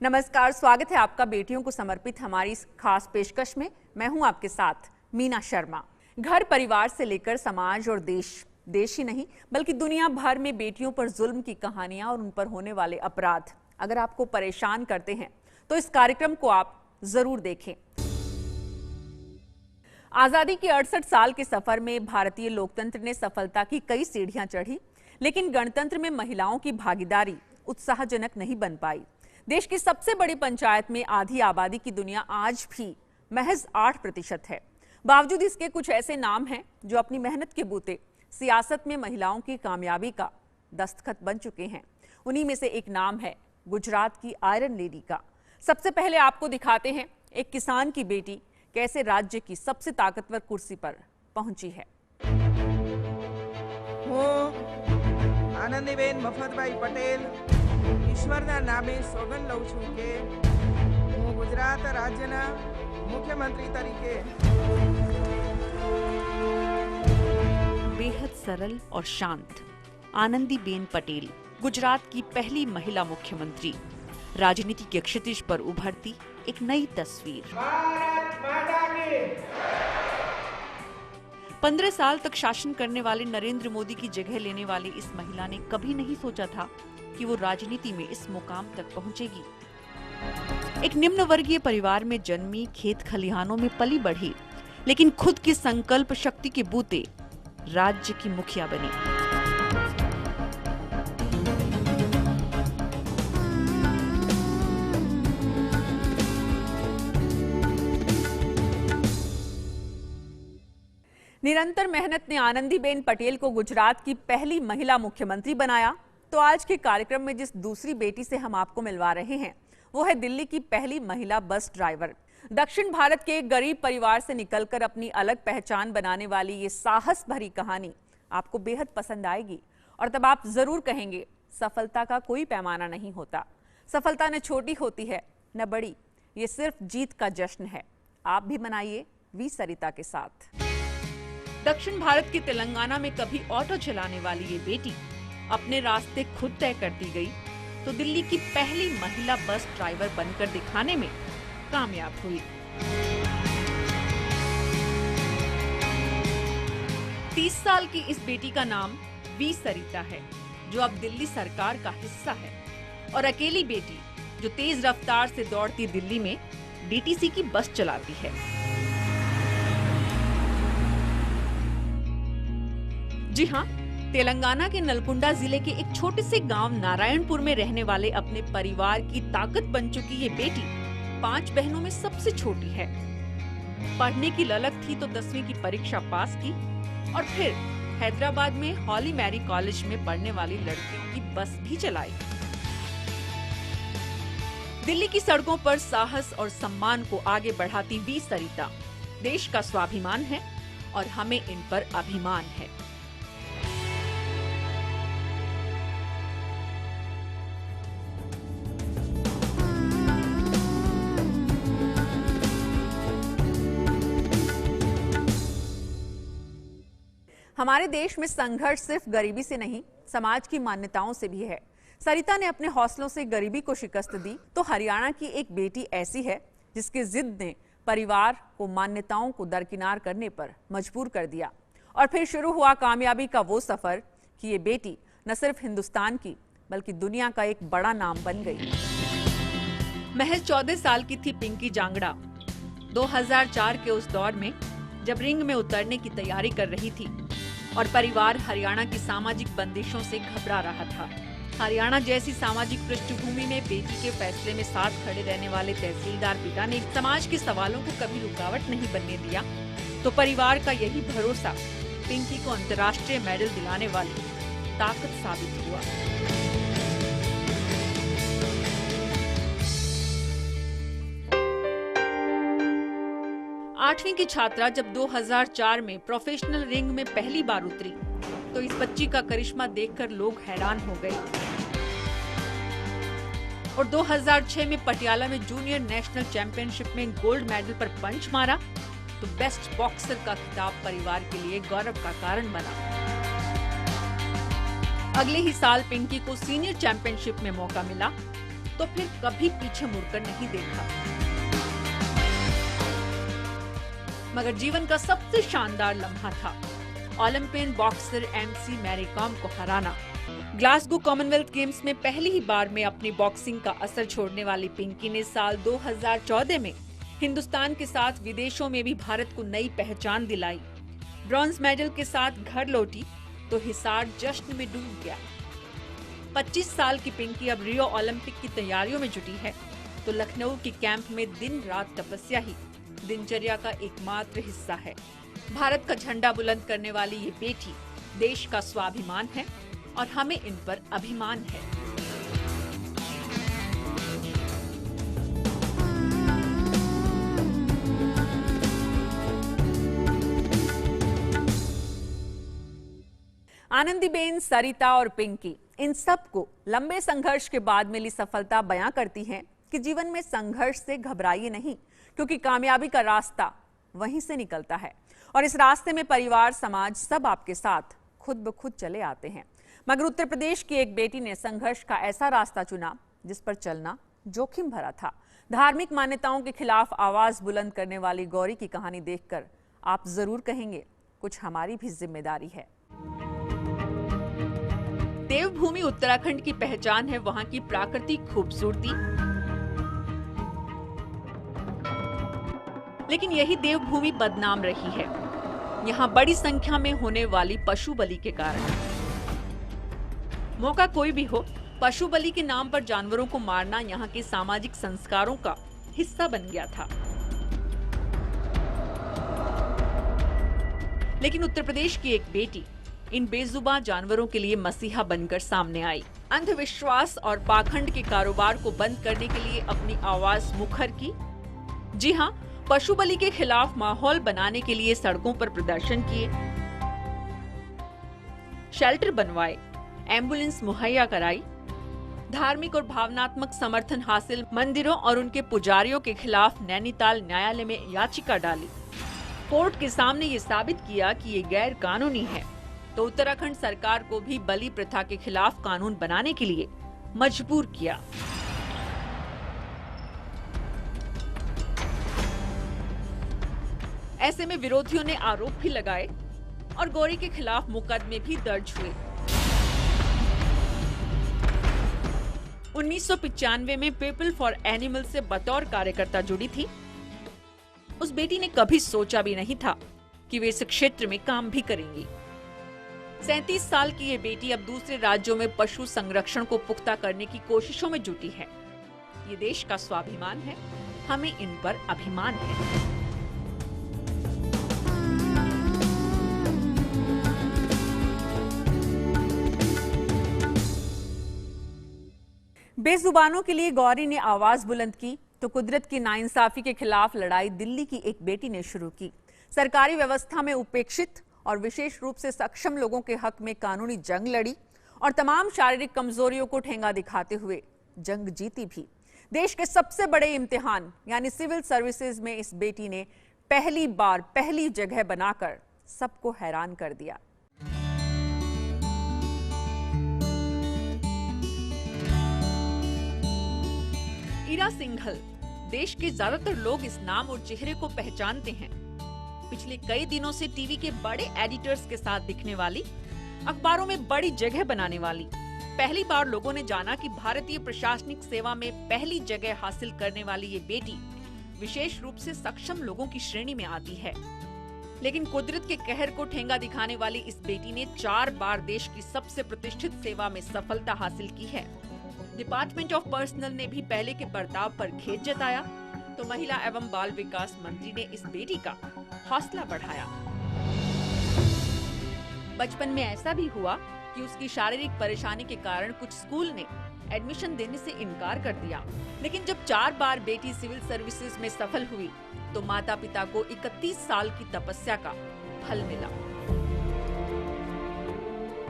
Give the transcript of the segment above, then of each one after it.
नमस्कार, स्वागत है आपका बेटियों को समर्पित हमारी इस खास पेशकश में। मैं हूं आपके साथ मीना शर्मा। घर परिवार से लेकर समाज और देश ही नहीं बल्कि दुनिया भर में बेटियों पर जुल्म की कहानियां और उन पर होने वाले अपराध अगर आपको परेशान करते हैं तो इस कार्यक्रम को आप जरूर देखें। आजादी के 68 साल के सफर में भारतीय लोकतंत्र ने सफलता की कई सीढ़ियां चढ़ी, लेकिन गणतंत्र में महिलाओं की भागीदारी उत्साहजनक नहीं बन पाई। देश की सबसे बड़ी पंचायत में आधी आबादी की दुनिया आज भी महज 8% है। बावजूद इसके कुछ ऐसे नाम हैं जो अपनी मेहनत के बूते सियासत में महिलाओं की कामयाबी का दस्तखत बन चुके हैं। उन्हीं में से एक नाम है गुजरात की आयरन लेडी का। सबसे पहले आपको दिखाते हैं एक किसान की बेटी कैसे राज्य की सबसे ताकतवर कुर्सी पर पहुंची है। आनंदीबेन मफतभाई पटेल ईश्वरना नामे सोगन लઉં છું કે હું ગુજરાત રાજ્યના મુખ્યમંત્રી તરીકે बेहद सरल और शांत आनंदीबेन पटेल गुजरात की पहली महिला मुख्यमंत्री। राजनीति के क्षितिज पर उभरती एक नई तस्वीर। 15 साल तक शासन करने वाले नरेंद्र मोदी की जगह लेने वाली इस महिला ने कभी नहीं सोचा था कि वो राजनीति में इस मुकाम तक पहुंचेगी। एक निम्न वर्गीय परिवार में जन्मी, खेत खलिहानों में पली बढ़ी, लेकिन खुद की संकल्प शक्ति के बूते राज्य की मुखिया बनी। निरंतर मेहनत ने आनंदीबेन पटेल को गुजरात की पहली महिला मुख्यमंत्री बनाया। तो आज के कार्यक्रम में जिस दूसरी बेटी से हम आपको मिलवा रहे हैं वो है दिल्ली की पहली महिला बस ड्राइवर। दक्षिण भारत के एक गरीब परिवार से निकलकर अपनी अलग पहचान बनाने वाली ये साहस भरी कहानी आपको बेहद पसंद आएगी और तब आप जरूर कहेंगे सफलता का कोई पैमाना नहीं होता। सफलता न छोटी होती है न बड़ी, ये सिर्फ जीत का जश्न है। आप भी मनाइए वी सरिता के साथ। दक्षिण भारत के तेलंगाना में कभी ऑटो चलाने वाली ये बेटी अपने रास्ते खुद तय करती गई तो दिल्ली की पहली महिला बस ड्राइवर बनकर दिखाने में कामयाब हुई। 30 साल की इस बेटी का नाम वी सरिता है, जो अब दिल्ली सरकार का हिस्सा है और अकेली बेटी जो तेज रफ्तार से दौड़ती दिल्ली में डीटीसी की बस चलाती है। जी हाँ, तेलंगाना के नलकुंडा जिले के एक छोटे से गांव नारायणपुर में रहने वाले अपने परिवार की ताकत बन चुकी ये बेटी 5 बहनों में सबसे छोटी है। पढ़ने की ललक थी तो 10वीं की परीक्षा पास की और फिर हैदराबाद में हॉली मैरी कॉलेज में पढ़ने वाली लड़कियों की बस भी चलाई। दिल्ली की सड़कों पर साहस और सम्मान को आगे बढ़ाती वी सरिता देश का स्वाभिमान है और हमें इन पर अभिमान है। हमारे देश में संघर्ष सिर्फ गरीबी से नहीं, समाज की मान्यताओं से भी है। सरिता ने अपने हौसलों से गरीबी को शिकस्त दी तो हरियाणा की एक बेटी ऐसी है जिसकी जिद ने परिवार को मान्यताओं को दरकिनार करने पर मजबूर कर दिया और फिर शुरू हुआ कामयाबी का वो सफर कि ये बेटी न सिर्फ हिंदुस्तान की बल्कि दुनिया का एक बड़ा नाम बन गई। महज 14 साल की थी पिंकी जांगड़ा। 2004 के उस दौर में जब रिंग में उतरने की तैयारी कर रही थी और परिवार हरियाणा की सामाजिक बंदिशों से घबरा रहा था। हरियाणा जैसी सामाजिक पृष्ठभूमि में बेटी के फैसले में साथ खड़े रहने वाले तहसीलदार पिता ने समाज के सवालों को कभी रुकावट नहीं बनने दिया तो परिवार का यही भरोसा पिंकी को अंतर्राष्ट्रीय मेडल दिलाने वाली ताकत साबित हुआ। आठवीं की छात्रा जब 2004 में प्रोफेशनल रिंग में पहली बार उतरी तो इस बच्ची का करिश्मा देखकर लोग हैरान हो गए और 2006 में पटियाला में जूनियर नेशनल चैंपियनशिप में गोल्ड मेडल पर पंच मारा तो बेस्ट बॉक्सर का खिताब परिवार के लिए गौरव का कारण बना। अगले ही साल पिंकी को सीनियर चैंपियनशिप में मौका मिला तो फिर कभी पीछे मुड़कर नहीं देखा। मगर जीवन का सबसे शानदार लम्हा था Olympian boxer MC Mary Kom को हराना। ग्लासगो कॉमनवेल्थ गेम्स में पहली ही बार में अपनी बॉक्सिंग का असर छोड़ने वाली पिंकी ने साल 2014 में हिंदुस्तान के साथ विदेशों में भी भारत को नई पहचान दिलाई। ब्रॉन्ज मेडल के साथ घर लौटी तो हिसार जश्न में डूब गया। 25 साल की पिंकी अब रियो ओलंपिक की तैयारियों में जुटी है तो लखनऊ के कैंप में दिन रात तपस्या ही दिनचर्या का एकमात्र हिस्सा है। भारत का झंडा बुलंद करने वाली ये बेटी देश का स्वाभिमान है और हमें इन पर अभिमान है। आनंदीबेन, सरिता और पिंकी इन सबको लंबे संघर्ष के बाद मिली सफलता बयां करती है कि जीवन में संघर्ष से घबराइए नहीं, क्योंकि कामयाबी का रास्ता वहीं से निकलता है और इस रास्ते में परिवार, समाज सब आपके साथ खुद ब खुद चले आते हैं। मगर उत्तर प्रदेश की एक बेटी ने संघर्ष का ऐसा रास्ता चुना जिस पर चलना जोखिम भरा था। धार्मिक मान्यताओं के खिलाफ आवाज बुलंद करने वाली गौरी की कहानी देखकर आप जरूर कहेंगे, कुछ हमारी भी जिम्मेदारी है। देवभूमि उत्तराखंड की पहचान है वहां की प्राकृतिक खूबसूरती, लेकिन यही देवभूमि बदनाम रही है यहाँ बड़ी संख्या में होने वाली पशु बलि के कारण। मौका कोई भी हो, पशु बलि के नाम पर जानवरों को मारना यहाँ के सामाजिक संस्कारों का हिस्सा बन गया था। लेकिन उत्तर प्रदेश की एक बेटी इन बेजुबान जानवरों के लिए मसीहा बनकर सामने आई। अंधविश्वास और पाखंड के कारोबार को बंद करने के लिए अपनी आवाज मुखर की। जी हाँ, पशु बलि के खिलाफ माहौल बनाने के लिए सड़कों पर प्रदर्शन किए, शेल्टर बनवाए, एम्बुलेंस मुहैया कराई, धार्मिक और भावनात्मक समर्थन हासिल मंदिरों और उनके पुजारियों के खिलाफ नैनीताल न्यायालय में याचिका डाली। कोर्ट के सामने ये साबित किया कि ये गैर कानूनी है, तो उत्तराखंड सरकार को भी बलि प्रथा के खिलाफ कानून बनाने के लिए मजबूर किया। ऐसे में विरोधियों ने आरोप भी लगाए और गौरी के खिलाफ मुकदमे भी दर्ज हुए। 1995 में पीपल फॉर एनिमल से बतौर कार्यकर्ता जुड़ी थी। उस बेटी ने कभी सोचा भी नहीं था कि वे इस क्षेत्र में काम भी करेंगी। 37 साल की ये बेटी अब दूसरे राज्यों में पशु संरक्षण को पुख्ता करने की कोशिशों में जुटी है। ये देश का स्वाभिमान है, हमें इन पर अभिमान है। बेजुबानों के लिए गौरी ने आवाज बुलंद की तो कुदरत की नाइंसाफी के खिलाफ लड़ाई दिल्ली की एक बेटी ने शुरू की। सरकारी व्यवस्था में उपेक्षित और विशेष रूप से सक्षम लोगों के हक में कानूनी जंग लड़ी और तमाम शारीरिक कमजोरियों को ठेंगा दिखाते हुए जंग जीती भी। देश के सबसे बड़े इम्तिहान यानी सिविल सर्विसेज में इस बेटी ने पहली बार पहली जगह बनाकर सबको हैरान कर दिया। ईरा सिंघल, देश के ज्यादातर लोग इस नाम और चेहरे को पहचानते हैं। पिछले कई दिनों से टीवी के बड़े एडिटर्स के साथ दिखने वाली, अखबारों में बड़ी जगह बनाने वाली, पहली बार लोगों ने जाना कि भारतीय प्रशासनिक सेवा में पहली जगह हासिल करने वाली ये बेटी विशेष रूप से सक्षम लोगों की श्रेणी में आती है। लेकिन कुदरत के कहर को ठेंगा दिखाने वाली इस बेटी ने 4 बार देश की सबसे प्रतिष्ठित सेवा में सफलता हासिल की है। डिपार्टमेंट ऑफ पर्सनल ने भी पहले के बर्ताव पर खेद जताया तो महिला एवं बाल विकास मंत्री ने इस बेटी का हौसला बढ़ाया। बचपन में ऐसा भी हुआ कि उसकी शारीरिक परेशानी के कारण कुछ स्कूल ने एडमिशन देने से इनकार कर दिया, लेकिन जब 4 बार बेटी सिविल सर्विसेज में सफल हुई तो माता पिता को 31 साल की तपस्या का फल मिला।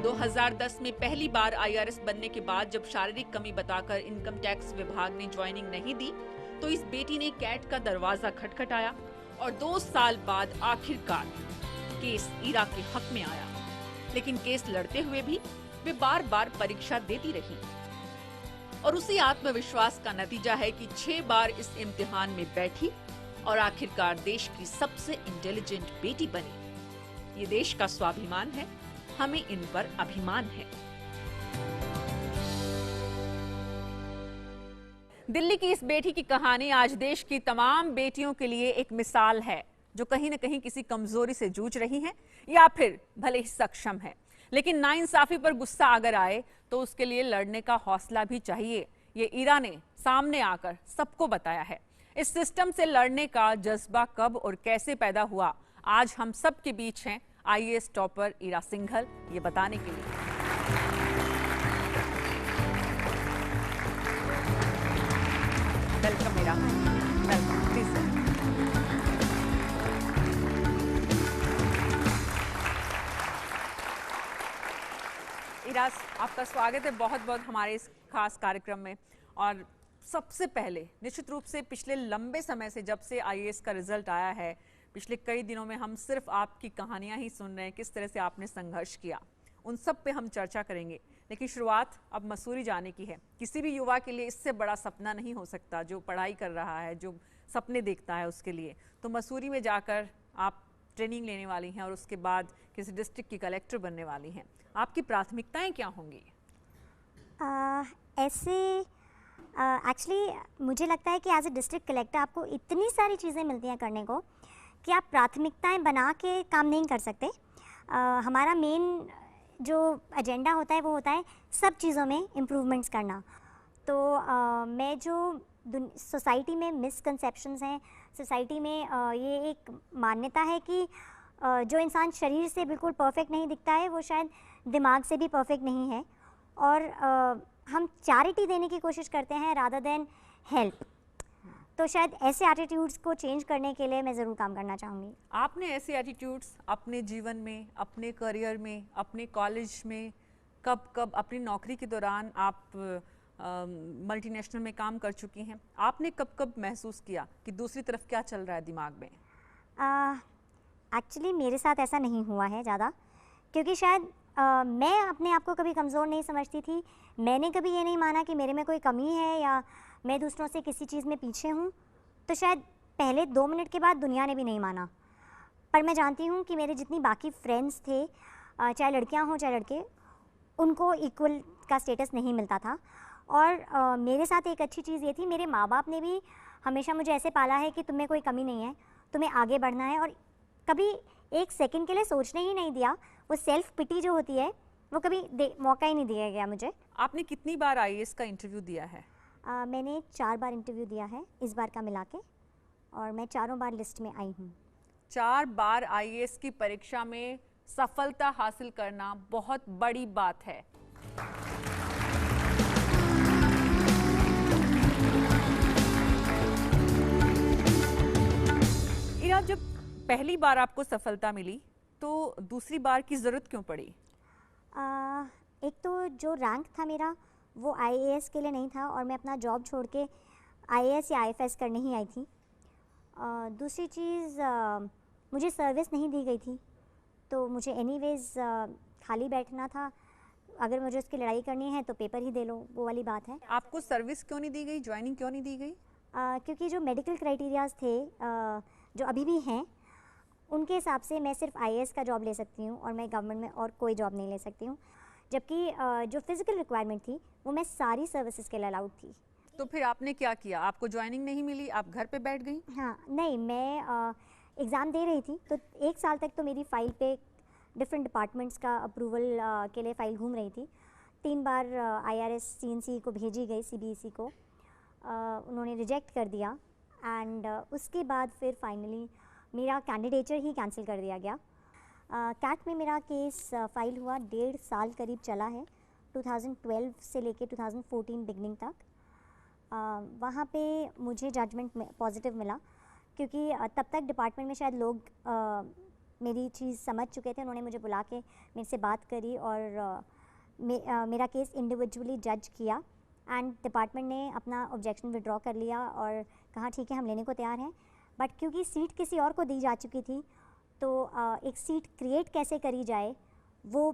2010 में पहली बार आईआरएस बनने के बाद जब शारीरिक कमी बताकर इनकम टैक्स विभाग ने ज्वाइनिंग नहीं दी तो इस बेटी ने कैट का दरवाजा खटखटाया और 2 साल बाद आखिरकार केस ईरा के हक में आया। लेकिन केस लड़ते हुए भी वे बार बार परीक्षा देती रही। और उसी आत्मविश्वास का नतीजा है कि 6 बार इस इम्तिहान में बैठी और आखिरकार देश की सबसे इंटेलिजेंट बेटी बनी। ये देश का स्वाभिमान है, हमें इन पर अभिमान है। दिल्ली की इस बेटी की कहानी आज देश की तमाम बेटियों के लिए एक मिसाल है, जो कहीं न कहीं किसी कमजोरी से जूझ रही हैं या फिर भले ही सक्षम है, लेकिन नाइंसाफी पर गुस्सा अगर आए तो उसके लिए लड़ने का हौसला भी चाहिए। ये ईरा ने सामने आकर सबको बताया है। इस सिस्टम से लड़ने का जज्बा कब और कैसे पैदा हुआ, आज हम सब के बीच हैं आईएएस टॉपर ईरा सिंघल ये बताने के लिए। Welcome Ira. Welcome, please. Ira, आपका स्वागत है बहुत बहुत हमारे इस खास कार्यक्रम में। और सबसे पहले निश्चित रूप से पिछले लंबे समय से, जब से आईएएस का रिजल्ट आया है, पिछले कई दिनों में हम सिर्फ आपकी कहानियां ही सुन रहे हैं, किस तरह से आपने संघर्ष किया। उन सब पे हम चर्चा करेंगे, लेकिन शुरुआत अब मसूरी जाने की है। किसी भी युवा के लिए इससे बड़ा सपना नहीं हो सकता, जो पढ़ाई कर रहा है, जो सपने देखता है उसके लिए। तो मसूरी में जाकर आप ट्रेनिंग लेने वाली हैं और उसके बाद किसी डिस्ट्रिक्ट की कलेक्टर बनने वाली हैं। आपकी प्राथमिकताएं क्या होंगी? ऐसे एक्चुअली मुझे लगता है कि एज ए डिस्ट्रिक्ट कलेक्टर आपको इतनी सारी चीज़ें मिलती हैं करने को कि आप प्राथमिकताएं बना के काम नहीं कर सकते। हमारा मेन जो एजेंडा होता है वो होता है सब चीज़ों में इम्प्रूवमेंट्स करना। तो मैं जो सोसाइटी में मिसकंसेप्शंस हैं, सोसाइटी में ये एक मान्यता है कि जो इंसान शरीर से बिल्कुल परफेक्ट नहीं दिखता है वो शायद दिमाग से भी परफेक्ट नहीं है। और हम चैरिटी देने की कोशिश करते हैं रादर देन हेल्प। तो शायद ऐसे एटीट्यूड्स को चेंज करने के लिए मैं ज़रूर काम करना चाहूँगी। आपने ऐसे एटीट्यूड्स अपने जीवन में, अपने करियर में, अपने कॉलेज में कब कब, अपनी नौकरी के दौरान आप मल्टीनेशनल में काम कर चुकी हैं, आपने कब कब महसूस किया कि दूसरी तरफ क्या चल रहा है दिमाग में? एक्चुअली मेरे साथ ऐसा नहीं हुआ है ज़्यादा, क्योंकि शायद मैं अपने आप को कभी कमज़ोर नहीं समझती थी। मैंने कभी ये नहीं माना कि मेरे में कोई कमी है या मैं दूसरों से किसी चीज़ में पीछे हूँ। तो शायद पहले 2 मिनट के बाद दुनिया ने भी नहीं माना। पर मैं जानती हूँ कि मेरे जितनी बाकी फ्रेंड्स थे, चाहे लड़कियाँ हों चाहे लड़के, उनको इक्वल का स्टेटस नहीं मिलता था। और मेरे साथ एक अच्छी चीज़ ये थी, मेरे माँ बाप ने भी हमेशा मुझे ऐसे पाला है कि तुम्हें कोई कमी नहीं है, तुम्हें आगे बढ़ना है। और कभी एक सेकंड के लिए सोचने ही नहीं दिया। वो सेल्फ पिटी जो होती है वो कभी मौका ही नहीं दिया गया मुझे। आपने कितनी बार आईएएस का इंटरव्यू दिया है? मैंने 4 बार इंटरव्यू दिया है इस बार का मिला के, और मैं 4 बार लिस्ट में आई हूँ। 4 बार आईएएस की परीक्षा में सफलता हासिल करना बहुत बड़ी बात है। ईरा, जब पहली बार आपको सफलता मिली तो दूसरी बार की ज़रूरत क्यों पड़ी? एक तो जो रैंक था मेरा वो आईएएस के लिए नहीं था, और मैं अपना जॉब छोड़ के आईएएस या आईएफएस करने ही आई थी। दूसरी चीज़, मुझे सर्विस नहीं दी गई थी, तो मुझे एनीवेज खाली बैठना था। अगर मुझे उसकी लड़ाई करनी है तो पेपर ही दे लो, वो वाली बात है। आपको सर्विस क्यों नहीं दी गई, ज्वाइनिंग क्यों नहीं दी गई? क्योंकि जो मेडिकल क्राइटेरियाज थे, जो अभी भी हैं, उनके हिसाब से मैं सिर्फ आईएएस का जॉब ले सकती हूँ और मैं गवर्नमेंट में और कोई जॉब नहीं ले सकती हूँ। जबकि जो फिज़िकल रिक्वायरमेंट थी वो मैं सारी सर्विसेज के लिए अलाउड थी। तो फिर आपने क्या किया? आपको ज्वाइनिंग नहीं मिली, आप घर पे बैठ गई? हाँ, नहीं, मैं एग्ज़ाम दे रही थी, तो 1 साल तक तो मेरी फ़ाइल पे डिफरेंट डिपार्टमेंट्स का अप्रूवल के लिए फ़ाइल घूम रही थी। 3 बार आईआरएस सीएनसी को भेजी गई, सीबीएसई को, उन्होंने रिजेक्ट कर दिया। एंड उसके बाद फिर फाइनली मेरा कैंडिडेचर ही कैंसिल कर दिया गया। कैट में मेरा केस फाइल हुआ, 1.5 साल करीब चला है, 2012 से लेके 2014 बिगनिंग तक। वहाँ पे मुझे जजमेंट पॉजिटिव मिला, क्योंकि तब तक डिपार्टमेंट में शायद लोग मेरी चीज़ समझ चुके थे। उन्होंने मुझे बुला के मेरे से बात करी और मेरा केस इंडिविजुअली जज किया, एंड डिपार्टमेंट ने अपना ऑब्जेक्शन विड्रॉ कर लिया और कहा ठीक है, हम लेने को तैयार हैं। बट क्योंकि सीट किसी और को दी जा चुकी थी, तो एक सीट क्रिएट कैसे करी जाए वो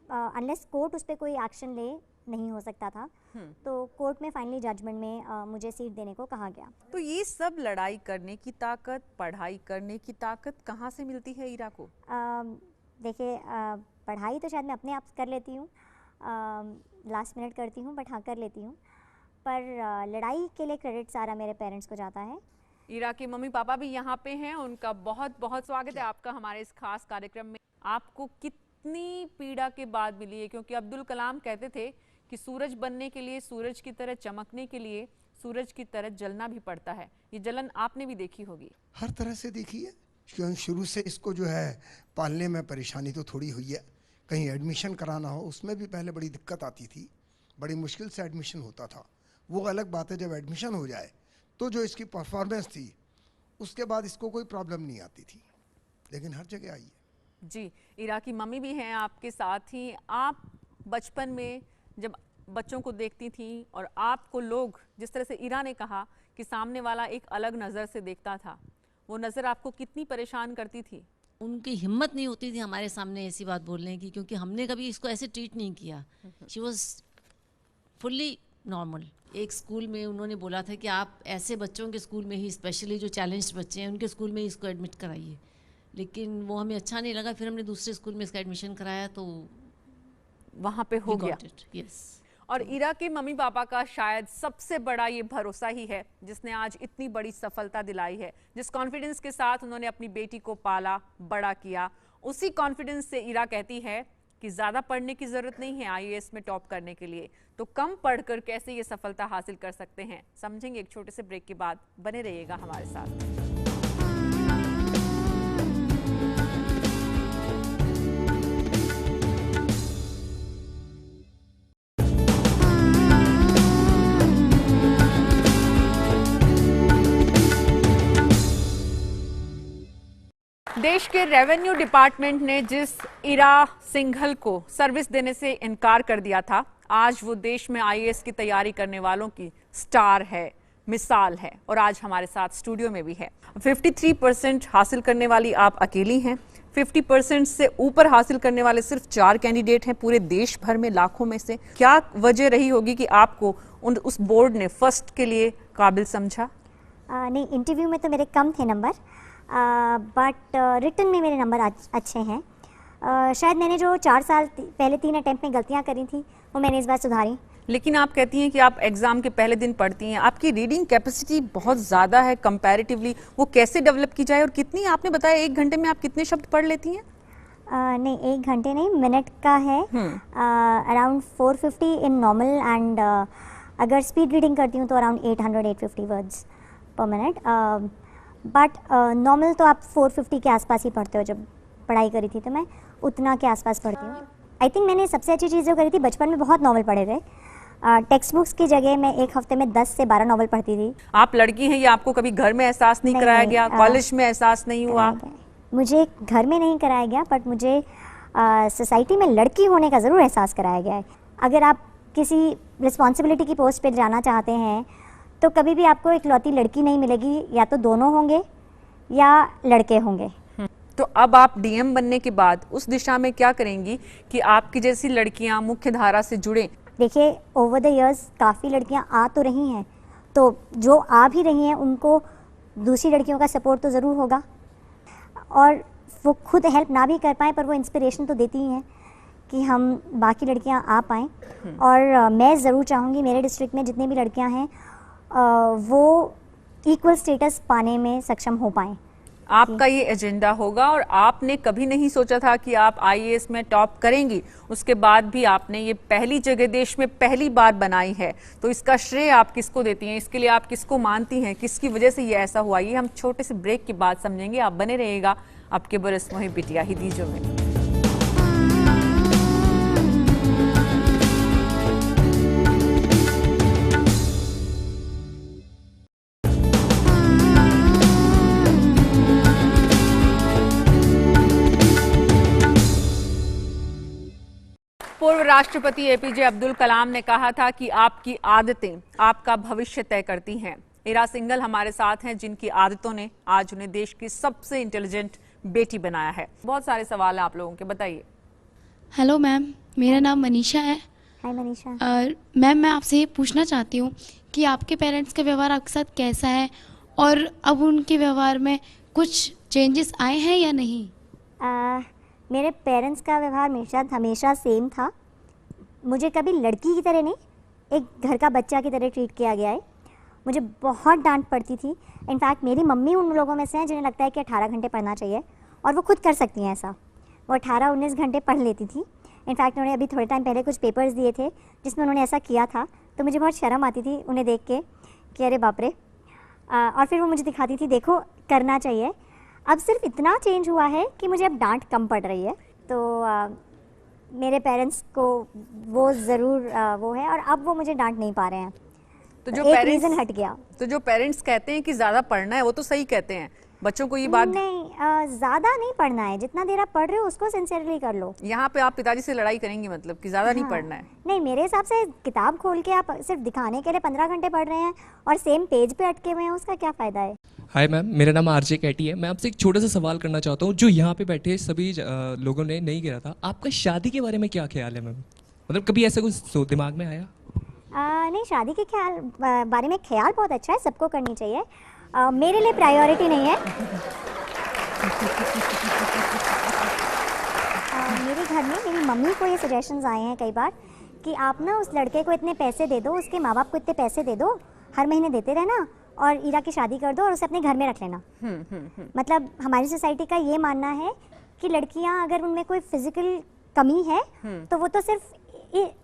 अनलेस कोर्ट उस पर कोई एक्शन ले नहीं हो सकता था, तो कोर्ट में फाइनली जजमेंट में मुझे सीट देने को कहा गया। तो ये सब लड़ाई करने की ताकत, पढ़ाई करने की ताकत कहाँ से मिलती है इरा को? देखिए, पढ़ाई तो शायद मैं अपने आप कर लेती हूँ, लास्ट मिनट करती हूँ, बट हाँ कर लेती हूँ, पर लड़ाई के लिए क्रेडिट सारा मेरे पेरेंट्स को जाता है। इरा के मम्मी पापा भी यहाँ पे हैं, उनका बहुत बहुत स्वागत है आपका हमारे इस खास कार्यक्रम में। आपको कितनी पीड़ा के बाद मिली है? क्योंकि अब्दुल कलाम कहते थे कि सूरज बनने के लिए, सूरज की तरह चमकने के लिए सूरज की तरह जलना भी पड़ता है। ये जलन आपने भी देखी होगी। हर तरह से देखी है, क्योंकि शुरू से इसको जो है पालने में परेशानी तो थोड़ी हुई है। कहीं एडमिशन कराना हो उसमें भी पहले बड़ी दिक्कत आती थी, बड़ी मुश्किल से एडमिशन होता था। वो अलग बात है, जब एडमिशन हो जाए तो जो इसकी परफॉर्मेंस थी उसके बाद इसको कोई प्रॉब्लम नहीं आती थी, लेकिन हर जगह आई है। जी, इरा की मम्मी भी हैं आपके साथ ही। आप बचपन में जब बच्चों को देखती थी और आपको लोग, जिस तरह से इरा ने कहा कि सामने वाला एक अलग नज़र से देखता था, वो नज़र आपको कितनी परेशान करती थी? उनकी हिम्मत नहीं होती थी हमारे सामने ऐसी बात बोलने की, क्योंकि हमने कभी इसको ऐसे ट्रीट नहीं किया। She was fully normal. एक स्कूल में उन्होंने बोला था कि आप ऐसे बच्चों के स्कूल में ही, स्पेशली जो चैलेंज्ड बच्चे हैं उनके स्कूल में ही इसको एडमिट कराइए, लेकिन वो हमें अच्छा नहीं लगा। फिर हमने दूसरे स्कूल में इसका एडमिशन कराया तो वहाँ पे हो गया। यस। और इरा के मम्मी पापा का शायद सबसे बड़ा ये भरोसा ही है जिसने आज इतनी बड़ी सफलता दिलाई है। जिस कॉन्फिडेंस के साथ उन्होंने अपनी बेटी को पाला, बड़ा किया, उसी कॉन्फिडेंस से इरा कहती है कि ज़्यादा पढ़ने की ज़रूरत नहीं है आईएएस में टॉप करने के लिए, तो कम पढ़कर कैसे ये सफलता हासिल कर सकते हैं, समझेंगे एक छोटे से ब्रेक के बाद। बने रहिएगा हमारे साथ। देश के रेवेन्यू डिपार्टमेंट ने जिस इरा सिंघल को सर्विस देने से इनकार कर दिया था, आज वो देश में आईएएस की तैयारी करने वालों की स्टार है, मिसाल है, और आज हमारे साथ स्टूडियो में भी है। 53% हासिल करने वाली आप अकेली हैं। 50% से ऊपर हासिल करने वाले सिर्फ 4 कैंडिडेट हैं पूरे देश भर में, लाखों में से। क्या वजह रही होगी कि आपको उस बोर्ड ने फर्स्ट के लिए काबिल समझा? नहीं, इंटरव्यू में तो मेरे कम थे नंबर, बट रिटन में मेरे नंबर अच्छे हैं। शायद मैंने जो 4 साल पहले 3 अटेम्प्ट में गलतियां करी थी वो मैंने इस बार सुधारी। लेकिन आप कहती हैं कि आप एग्जाम के पहले दिन पढ़ती हैं, आपकी रीडिंग कैपेसिटी बहुत ज़्यादा है कंपैरेटिवली, वो कैसे डेवलप की जाए? और कितनी, आपने बताया 1 घंटे में आप कितने शब्द पढ़ लेती हैं? नहीं, 1 घंटे नहीं, मिनट का है। अराउंड 450 इन नॉर्मल, एंड अगर स्पीड रीडिंग करती हूँ तो अराउंड 800-850 वर्ड्स पर मिनट। बट नॉर्मल तो आप 450 के आसपास ही पढ़ते हो। जब पढ़ाई करी थी तो मैं उतना के आसपास पढ़ती हूँ। आई थिंक मैंने सबसे अच्छी चीज़ जो करी थी, बचपन में बहुत नॉवल पढ़े थे। टेक्स्ट बुक्स की जगह मैं एक हफ्ते में 10 से 12 नॉवल पढ़ती थी। आप लड़की हैं, ये आपको कभी घर में एहसास नहीं कराया गया? कॉलेज में एहसास नहीं हुआ? मुझे घर में नहीं कराया गया, बट मुझे सोसाइटी में लड़की होने का ज़रूर एहसास कराया गया है। अगर आप किसी रिस्पॉन्सिबिलिटी की पोस्ट पर जाना चाहते हैं तो कभी भी आपको इकलौती लड़की नहीं मिलेगी, या तो दोनों होंगे या लड़के होंगे। तो अब आप डीएम बनने के बाद उस दिशा में क्या करेंगी कि आपकी जैसी लड़कियां मुख्य धारा से जुड़ें? देखिए, ओवर द इयर्स काफ़ी लड़कियां आ तो रही हैं, तो जो आ भी रही हैं उनको दूसरी लड़कियों का सपोर्ट तो ज़रूर होगा, और वो खुद हेल्प ना भी कर पाएँ पर वो इंस्पिरेशन तो देती ही हैं कि हम बाकी लड़कियां आ पाएँ। और मैं ज़रूर चाहूँगी मेरे डिस्ट्रिक्ट में जितनी भी लड़कियां हैं वो इक्वल स्टेटस पाने में सक्षम हो पाएँ। आपका ये एजेंडा होगा, और आपने कभी नहीं सोचा था कि आप आईएएस में टॉप करेंगी। उसके बाद भी आपने ये पहली जगह देश में पहली बार बनाई है, तो इसका श्रेय आप किसको देती हैं? इसके लिए आप किसको मानती हैं? किसकी वजह से ये ऐसा हुआ? ये हम छोटे से ब्रेक के बाद समझेंगे। आप बने रहिएगा आपके बरस मोहि बिटिया ही दीजो में। पूर्व राष्ट्रपति एपीजे अब्दुल कलाम ने कहा था कि आपकी आदतें आपका भविष्य तय करती हैं। इरा सिंघल हमारे साथ हैं, जिनकी आदतों ने आज उन्हें देश की सबसे इंटेलिजेंट बेटी बनाया है। बहुत सारे सवाल हैं आप लोगों के, बताइए। हेलो मैम, मेरा नाम मनीषा है हाय मनीषा। मैम, मैं आपसे ये पूछना चाहती हूँ कि आपके पेरेंट्स का व्यवहार आपके साथ कैसा है और अब उनके व्यवहार में कुछ चेंजेस आए हैं या नहीं? मेरे पेरेंट्स का व्यवहार हमेशा सेम था। मुझे कभी लड़की की तरह नहीं, एक घर का बच्चा की तरह ट्रीट किया गया है। मुझे बहुत डांट पड़ती थी। इनफैक्ट मेरी मम्मी उन लोगों में से हैं जिन्हें लगता है कि 18 घंटे पढ़ना चाहिए, और वो खुद कर सकती हैं ऐसा। वो 18-19 घंटे पढ़ लेती थी। इनफैक्ट उन्होंने अभी थोड़े टाइम पहले कुछ पेपर्स दिए थे जिसमें उन्होंने ऐसा किया था, तो मुझे बहुत शर्म आती थी उन्हें देख के कि अरे बाप रे। और फिर वो मुझे दिखाती थी, देखो करना चाहिए। अब सिर्फ इतना चेंज हुआ है कि मुझे अब डांट कम पड़ रही है। तो मेरे पेरेंट्स को वो ज़रूर वो है, और अब वो मुझे डांट नहीं पा रहे हैं। तो जो एक रीज़न हट गया। तो जो पेरेंट्स कहते हैं कि ज़्यादा पढ़ना है, वो तो सही कहते हैं, बच्चों को ये बात नहीं, ज़्यादा नहीं पढ़ना है। जितना देर आप पढ़ रहे हो उसको सिंसियरली कर लो। यहाँ पे आप पिताजी से लड़ाई करेंगी, मतलब कि ज़्यादा नहीं हाँ। पढ़ना है? नहीं, मेरे हिसाब से किताब खोल के आप सिर्फ दिखाने के लिए 15 घंटे पढ़ रहे हैं और सेम पेज पे अटके हुए हैं, उसका क्या फ़ायदा है? हाय मैम, मेरा नाम आरजे कैटी है। मैं आपसे एक छोटा सा सवाल करना चाहता हूँ, जो यहाँ पे बैठे सभी लोगों ने नहीं गिरा था। आपका शादी के बारे में क्या ख्याल है मैम? मतलब कभी ऐसा कुछ दिमाग में आया? नहीं, शादी के बारे में ख्याल बहुत अच्छा है, सबको करनी चाहिए। मेरे लिए प्रायोरिटी नहीं है। मेरे घर में मेरी मम्मी को ये सजेशंस आए हैं कई बार कि आप ना उस लड़के को इतने पैसे दे दो, उसके माँ बाप को इतने पैसे दे दो, हर महीने देते रहना, और ईरा की शादी कर दो और उसे अपने घर में रख लेना। मतलब हमारी सोसाइटी का ये मानना है कि लड़कियां अगर उनमें कोई फिजिकल कमी है तो वो तो सिर्फ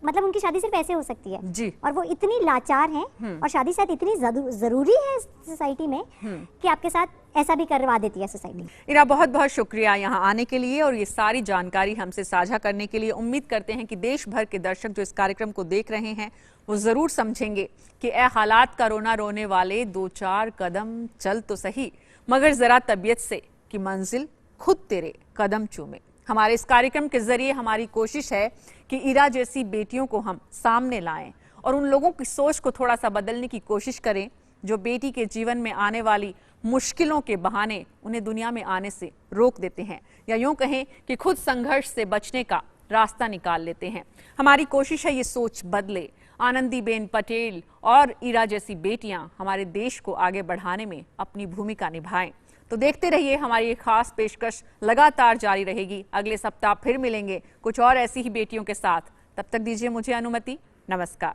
मतलब उनकी शादी सिर्फ ऐसे हो सकती है जी। और वो इतनी लाचार हैं और शादी शायद इतनी जरूरी है सोसाइटी में कि आपके साथ ऐसा भी करवा देती है सोसाइटी। इरा, बहुत बहुत शुक्रिया यहाँ आने के लिए और ये सारी जानकारी हमसे साझा करने के लिए। उम्मीद करते हैं कि देश भर के दर्शक जो इस कार्यक्रम को देख रहे हैं वो जरूर समझेंगे कि ए हालात का रोना रोने वाले 2-4 कदम चल तो सही, मगर जरा तबीयत से कि मंजिल खुद तेरे कदम चूमे। हमारे इस कार्यक्रम के जरिए हमारी कोशिश है कि इरा जैसी बेटियों को हम सामने लाएं और उन लोगों की सोच को थोड़ा सा बदलने की कोशिश करें जो बेटी के जीवन में आने वाली मुश्किलों के बहाने उन्हें दुनिया में आने से रोक देते हैं, या यूं कहें कि खुद संघर्ष से बचने का रास्ता निकाल लेते हैं। हमारी कोशिश है ये सोच बदले। आनंदीबेन पटेल और इरा जैसी बेटियां हमारे देश को आगे बढ़ाने में अपनी भूमिका निभाएं। तो देखते रहिए, हमारी ये खास पेशकश लगातार जारी रहेगी। अगले सप्ताह फिर मिलेंगे कुछ और ऐसी ही बेटियों के साथ। तब तक दीजिए मुझे अनुमति। नमस्कार।